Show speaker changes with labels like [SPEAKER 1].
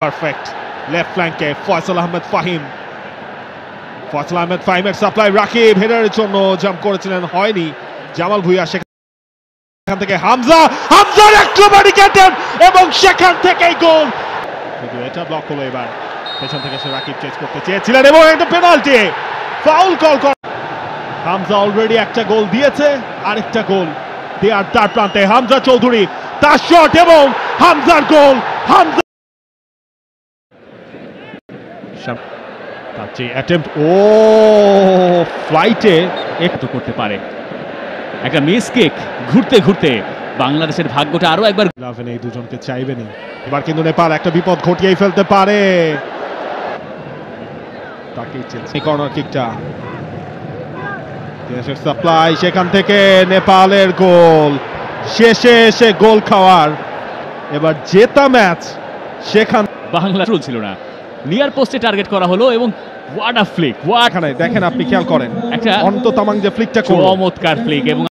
[SPEAKER 1] Perfect left ফ্ল্যাঙ্কে ফয়সাল আহমেদ ফাহিম। ফয়সাল আহমেদ ফাহিমের supply Rakib হেডারের জন্য জাম্প করেছিলেন, হয়নি। জামাল ভুঁইয়া সেখান থেকে হামজার একটুখানি ক্যাটেন এবং সেখান থেকেই গোল। এটা ব্লক হলো, এবার পেছন থেকে সে রাকিব চেজ করতে চেয়েছিলেন এবং একটা পেনাল্টি ফাউল কল করে। হামজা অলরেডি একটা গোল দিয়েছে, আরেকটা গোল দেওয়ার তার প্রান্তে হামজা চৌধুরী, তার শট এবং হামজার গোল। হামজা তার যে অ্যাটেম্প্ট, ও ফ্লাইটে
[SPEAKER 2] একটু করতে পারে, একটা মিস কিক ঘুরতে ঘুরতে বাংলাদেশের ভাগ্যটা আরো একবার।
[SPEAKER 1] এই দুজনকে চাইবেনি, এবার কিন্তু নেপাল একটা বিপদ ঘটিয়েই ফেলতে পারে। তাকেই চেয়েছে কর্নার কিকটা, সাপ্লাই, সেখান থেকে নেপালের গোল। শেষে এসে গোল খাওয়ার, এবার জেতা ম্যাচ সেখান।
[SPEAKER 2] বাংলা রুল ছিল না, নিয়ার পোস্টে টার্গেট করা হলো এবং ওয়াট আ ফ্লিক,
[SPEAKER 1] এখানে দেখেন, আপনি খেয়াল করেন
[SPEAKER 2] একটা
[SPEAKER 1] অন্ত তামাং যে ফ্লিকটা
[SPEAKER 2] চমৎকার ফ্লিক এবং